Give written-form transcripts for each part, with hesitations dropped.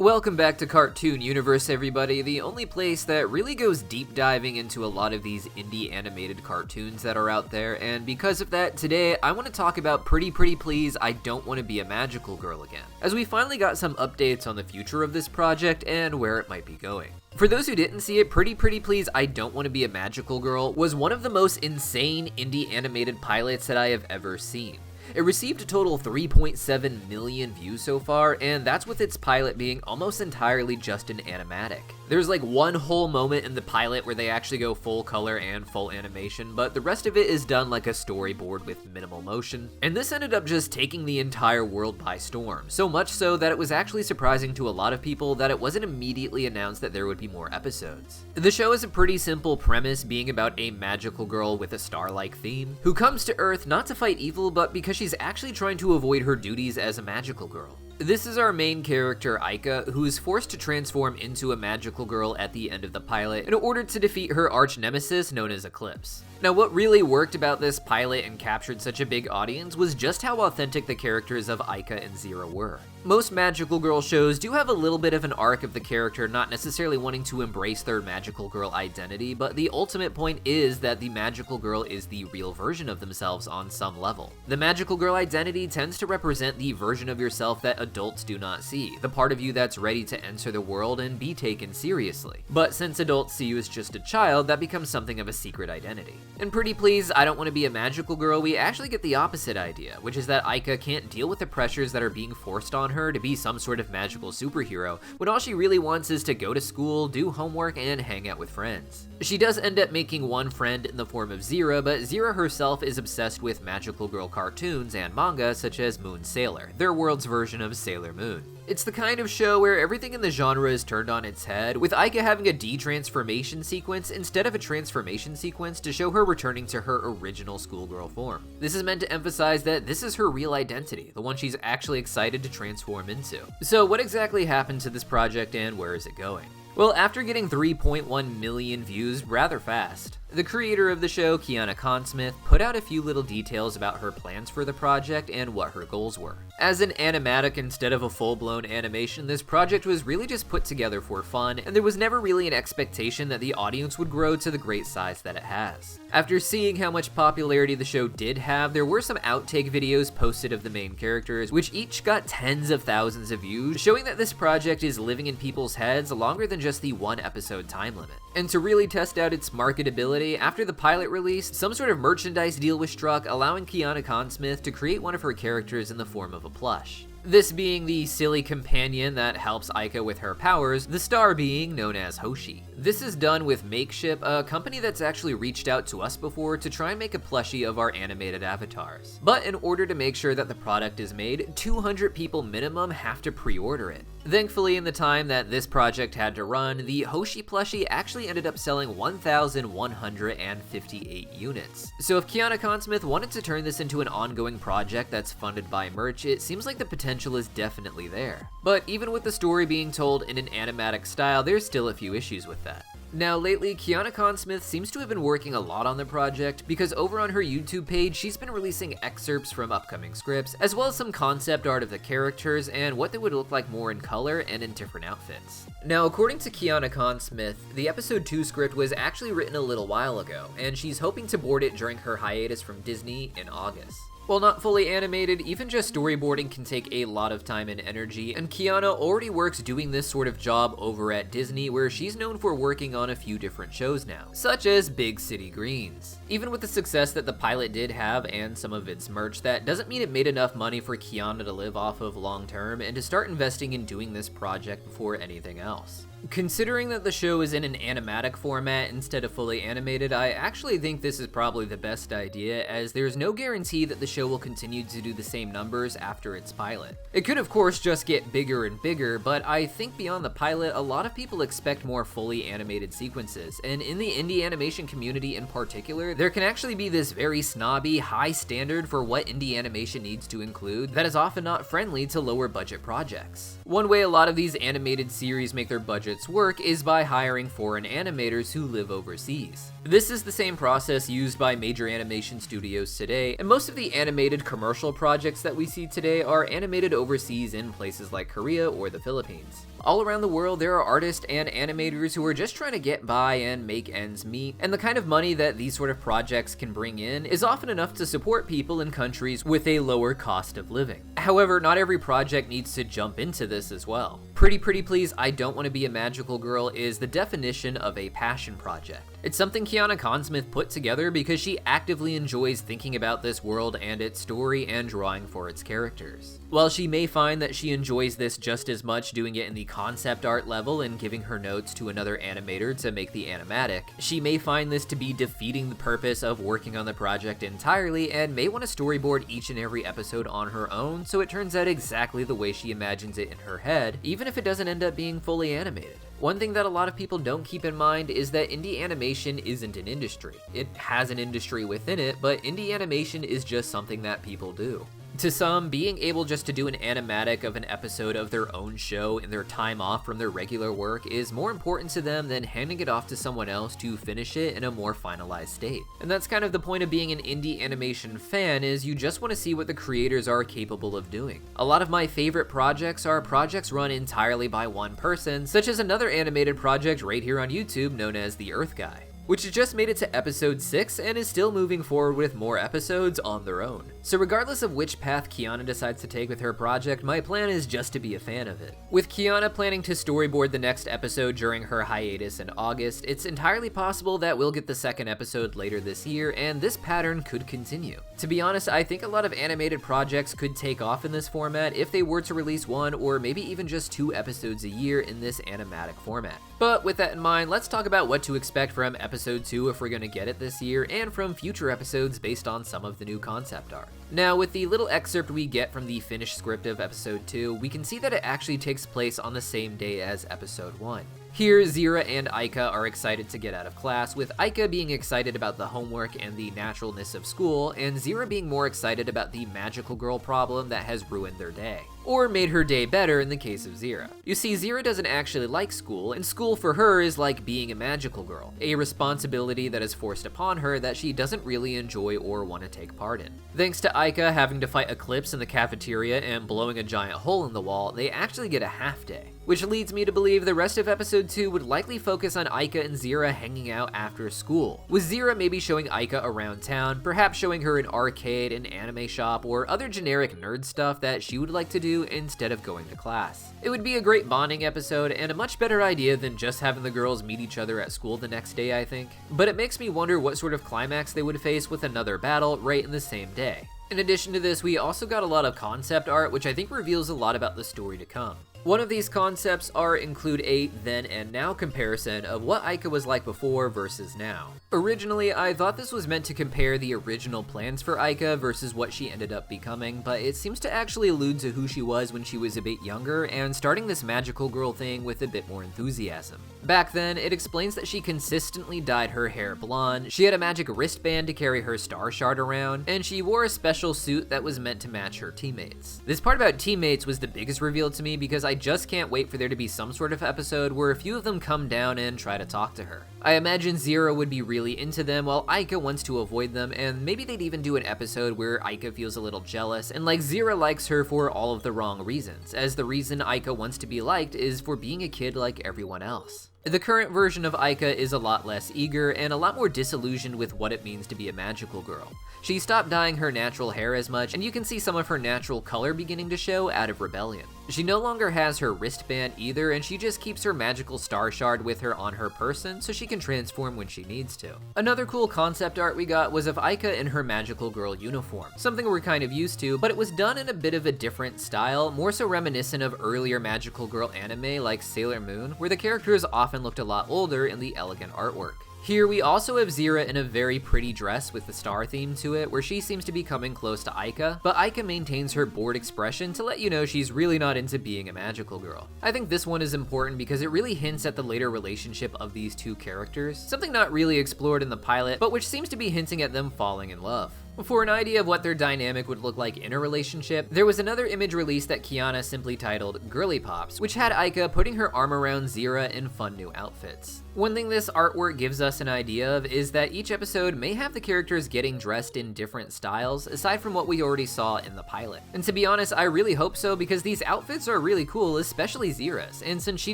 Welcome back to Cartoon Universe, everybody, the only place that really goes deep diving into a lot of these indie animated cartoons that are out there, and because of that, today I want to talk about Pretty Please, I Don't Want to Be a Magical Girl Again, as we finally got some updates on the future of this project and where it might be going. For those who didn't see it, Pretty Please, I Don't Want to Be a Magical Girl was one of the most insane indie animated pilots that I have ever seen. It received a total 3.7 million views so far, and that's with its pilot being almost entirely just an animatic. There's like one whole moment in the pilot where they actually go full color and full animation, but the rest of it is done like a storyboard with minimal motion. And this ended up just taking the entire world by storm, so much so that it was actually surprising to a lot of people that it wasn't immediately announced that there would be more episodes. The show is a pretty simple premise, being about a magical girl with a star-like theme, who comes to Earth not to fight evil, but because she's actually trying to avoid her duties as a magical girl. This is our main character, Aika, who is forced to transform into a magical girl at the end of the pilot in order to defeat her arch nemesis known as Eclipse. Now, what really worked about this pilot and captured such a big audience was just how authentic the characters of Aika and Zero were. Most magical girl shows do have a little bit of an arc of the character not necessarily wanting to embrace their magical girl identity, but the ultimate point is that the magical girl is the real version of themselves on some level. The magical girl identity tends to represent the version of yourself that adults do not see, the part of you that's ready to enter the world and be taken seriously. But since adults see you as just a child, that becomes something of a secret identity. In Pretty Please, I Don't Want to Be a Magical Girl, we actually get the opposite idea, which is that Aika can't deal with the pressures that are being forced on her to be some sort of magical superhero, when all she really wants is to go to school, do homework, and hang out with friends. She does end up making one friend in the form of Zira, but Zira herself is obsessed with magical girl cartoons and manga such as Moon Sailor, their world's version of Sailor Moon. It's the kind of show where everything in the genre is turned on its head, with Aika having a de-transformation sequence instead of a transformation sequence to show her returning to her original schoolgirl form. This is meant to emphasize that this is her real identity, the one she's actually excited to transform into. So what exactly happened to this project and where is it going? Well, after getting 3.1 million views rather fast, the creator of the show, Kianas, put out a few little details about her plans for the project and what her goals were. As an animatic instead of a full-blown animation, this project was really just put together for fun, and there was never really an expectation that the audience would grow to the great size that it has. After seeing how much popularity the show did have, there were some outtake videos posted of the main characters, which each got tens of thousands of views, showing that this project is living in people's heads longer than just the one episode time limit. And to really test out its marketability, after the pilot release, some sort of merchandise deal was struck, allowing Kianas to create one of her characters in the form of a plush. This being the silly companion that helps Aika with her powers, the star being known as Hoshi. This is done with Makeship, a company that's actually reached out to us before to try and make a plushie of our animated avatars. But in order to make sure that the product is made, 200 people minimum have to pre-order it. Thankfully, in the time that this project had to run, the Hoshi plushie actually ended up selling 1,158 units. So if Kianas wanted to turn this into an ongoing project that's funded by merch, it seems like the potential is definitely there. But even with the story being told in an animatic style, there's still a few issues with that. Now lately, Kianas seems to have been working a lot on the project, because over on her YouTube page, she's been releasing excerpts from upcoming scripts, as well as some concept art of the characters and what they would look like more in color and in different outfits. Now, according to Kianas, the episode 2 script was actually written a little while ago, and she's hoping to board it during her hiatus from Disney in August. While not fully animated, even just storyboarding can take a lot of time and energy, and Kiana already works doing this sort of job over at Disney, where she's known for working on a few different shows now, such as Big City Greens. Even with the success that the pilot did have and some of its merch, that doesn't mean it made enough money for Kiana to live off of long term and to start investing in doing this project before anything else. Considering that the show is in an animatic format instead of fully animated, I actually think this is probably the best idea, as there's no guarantee that the show will continue to do the same numbers after its pilot. It could of course just get bigger and bigger, but I think beyond the pilot, a lot of people expect more fully animated sequences, and in the indie animation community in particular, there can actually be this very snobby, high standard for what indie animation needs to include that is often not friendly to lower budget projects. One way a lot of these animated series make their budgets work is by hiring foreign animators who live overseas. This is the same process used by major animation studios today, and most of the animated commercial projects that we see today are animated overseas in places like Korea or the Philippines. All around the world, there are artists and animators who are just trying to get by and make ends meet, and the kind of money that these sort of projects can bring in is often enough to support people in countries with a lower cost of living. However, not every project needs to jump into this as well. Pretty Please, I Don't Want to Be a Magical Girl is the definition of a passion project. It's something Kiana Consmith put together because she actively enjoys thinking about this world and its story and drawing for its characters. While she may find that she enjoys this just as much doing it in the concept art level and giving her notes to another animator to make the animatic, she may find this to be defeating the purpose of working on the project entirely and may want to storyboard each and every episode on her own so it turns out exactly the way she imagines it in her head, even if it doesn't end up being fully animated. One thing that a lot of people don't keep in mind is that indie animation isn't an industry. It has an industry within it, but indie animation is just something that people do. To some, being able just to do an animatic of an episode of their own show in their time off from their regular work is more important to them than handing it off to someone else to finish it in a more finalized state. And that's kind of the point of being an indie animation fan, is you just want to see what the creators are capable of doing. A lot of my favorite projects are projects run entirely by one person, such as another animated project right here on YouTube known as The Earth Guy, which has just made it to episode 6 and is still moving forward with more episodes on their own. So regardless of which path Kiana decides to take with her project, my plan is just to be a fan of it. With Kiana planning to storyboard the next episode during her hiatus in August, it's entirely possible that we'll get the second episode later this year, and this pattern could continue. To be honest, I think a lot of animated projects could take off in this format if they were to release 1 or maybe even just 2 episodes a year in this animatic format. But with that in mind, let's talk about what to expect from episode 2 if we're gonna get it this year, and from future episodes based on some of the new concept art. Now, with the little excerpt we get from the finished script of episode 2, we can see that it actually takes place on the same day as episode 1. Here, Zira and Aika are excited to get out of class, with Aika being excited about the homework and the naturalness of school, and Zira being more excited about the magical girl problem that has ruined their day. Or made her day better in the case of Zira. You see, Zira doesn't actually like school, and school for her is like being a magical girl, a responsibility that is forced upon her that she doesn't really enjoy or want to take part in. Thanks to Aika having to fight Eclipse in the cafeteria and blowing a giant hole in the wall, they actually get a half day. Which leads me to believe the rest of episode 2 would likely focus on Aika and Zira hanging out after school, with Zira maybe showing Aika around town, perhaps showing her an arcade, an anime shop, or other generic nerd stuff that she would like to do instead of going to class. It would be a great bonding episode and a much better idea than just having the girls meet each other at school the next day, I think. But it makes me wonder what sort of climax they would face with another battle right in the same day. In addition to this, we also got a lot of concept art, which I think reveals a lot about the story to come. One of these concepts art include a then and now comparison of what Aika was like before versus now. Originally, I thought this was meant to compare the original plans for Aika versus what she ended up becoming, but it seems to actually allude to who she was when she was a bit younger and starting this magical girl thing with a bit more enthusiasm. Back then, it explains that she consistently dyed her hair blonde, she had a magic wristband to carry her star shard around, and she wore a special suit that was meant to match her teammates. This part about teammates was the biggest reveal to me because I just can't wait for there to be some sort of episode where a few of them come down and try to talk to her. I imagine Zira would be really into them while Aika wants to avoid them, and maybe they'd even do an episode where Aika feels a little jealous and like Zira likes her for all of the wrong reasons, as the reason Aika wants to be liked is for being a kid like everyone else. The current version of Aika is a lot less eager and a lot more disillusioned with what it means to be a magical girl. She stopped dyeing her natural hair as much, and you can see some of her natural color beginning to show out of rebellion. She no longer has her wristband either, and she just keeps her magical star shard with her on her person so she can transform when she needs to. Another cool concept art we got was of Aika in her magical girl uniform, something we're kind of used to, but it was done in a bit of a different style, more so reminiscent of earlier magical girl anime like Sailor Moon, where the characters often looked a lot older in the elegant artwork. Here we also have Zira in a very pretty dress with the star theme to it, where she seems to be coming close to Aika, but Aika maintains her bored expression to let you know she's really not into being a magical girl. I think this one is important because it really hints at the later relationship of these two characters, something not really explored in the pilot, but which seems to be hinting at them falling in love. For an idea of what their dynamic would look like in a relationship, there was another image released that Kiana simply titled Girly Pops, which had Aika putting her arm around Zira in fun new outfits. One thing this artwork gives us an idea of is that each episode may have the characters getting dressed in different styles, aside from what we already saw in the pilot. And to be honest, I really hope so, because these outfits are really cool, especially Zira's, and since she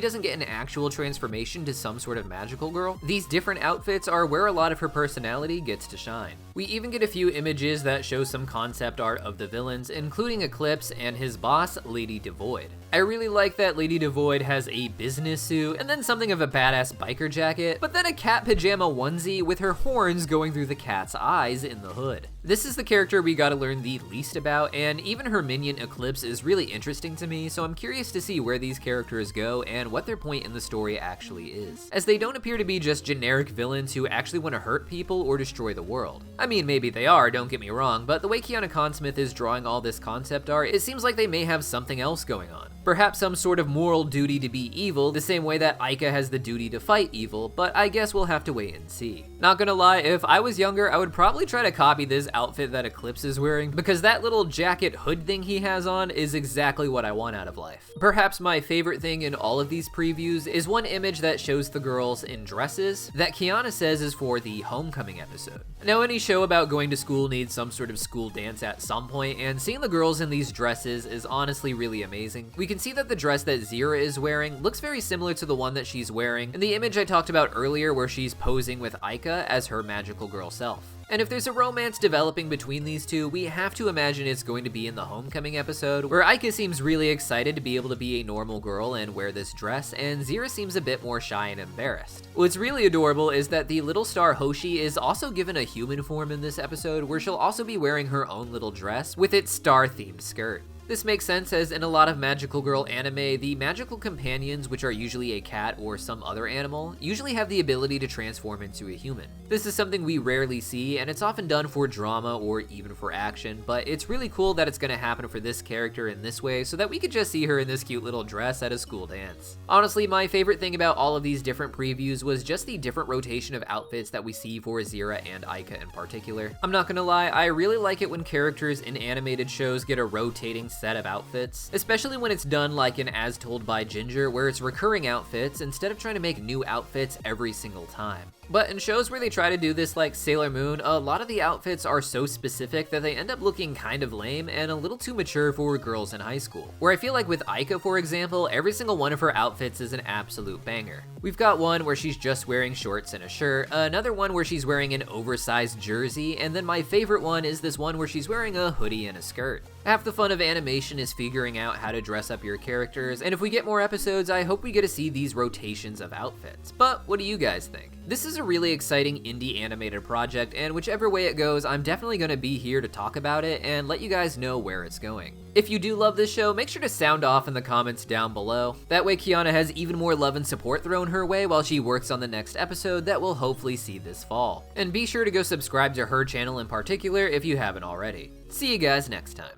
doesn't get an actual transformation to some sort of magical girl, these different outfits are where a lot of her personality gets to shine. We even get a few images that show some concept art of the villains, including Eclipse and his boss, Lady Devoid. I really like that Lady Devoid has a business suit, and then something of a badass biker jacket, but then a cat pajama onesie with her horns going through the cat's eyes in the hood. This is the character we gotta learn the least about, and even her minion Eclipse is really interesting to me, so I'm curious to see where these characters go and what their point in the story actually is, as they don't appear to be just generic villains who actually want to hurt people or destroy the world. I mean, maybe they are, don't get me wrong, but the way Kiana Consmith is drawing all this concept art, it seems like they may have something else going on. Perhaps some sort of moral duty to be evil, the same way that Aika has the duty to fight evil, but I guess we'll have to wait and see. Not gonna lie, if I was younger, I would probably try to copy this outfit that Eclipse is wearing, because that little jacket hood thing he has on is exactly what I want out of life. Perhaps my favorite thing in all of these previews is one image that shows the girls in dresses that Kiana says is for the homecoming episode. Now, any show about going to school needs some sort of school dance at some point, and seeing the girls in these dresses is honestly really amazing. We can see that the dress that Zira is wearing looks very similar to the one that she's wearing in the image I talked about earlier, where she's posing with Aika as her magical girl self. And if there's a romance developing between these two, we have to imagine it's going to be in the homecoming episode, where Aika seems really excited to be able to be a normal girl and wear this dress, and Zira seems a bit more shy and embarrassed. What's really adorable is that the little star Hoshi is also given a human form in this episode, where she'll also be wearing her own little dress with its star-themed skirt. This makes sense, as in a lot of magical girl anime, the magical companions, which are usually a cat or some other animal, usually have the ability to transform into a human. This is something we rarely see, and it's often done for drama or even for action, but it's really cool that it's gonna happen for this character in this way, so that we could just see her in this cute little dress at a school dance. Honestly, my favorite thing about all of these different previews was just the different rotation of outfits that we see for Zira and Aika in particular. I'm not gonna lie, I really like it when characters in animated shows get a rotating set of outfits, especially when it's done like in As Told by Ginger, where it's recurring outfits instead of trying to make new outfits every single time. But in shows where they try to do this like Sailor Moon, a lot of the outfits are so specific that they end up looking kind of lame and a little too mature for girls in high school. Where I feel like with Aika, for example, every single one of her outfits is an absolute banger. We've got one where she's just wearing shorts and a shirt, another one where she's wearing an oversized jersey, and then my favorite one is this one where she's wearing a hoodie and a skirt. Half the fun of animation is figuring out how to dress up your characters, and if we get more episodes, I hope we get to see these rotations of outfits. But what do you guys think? This is a really exciting indie animated project, and whichever way it goes, I'm definitely going to be here to talk about it and let you guys know where it's going. If you do love this show, make sure to sound off in the comments down below. That way Kiana has even more love and support thrown her way while she works on the next episode that we'll hopefully see this fall. And be sure to go subscribe to her channel in particular if you haven't already. See you guys next time.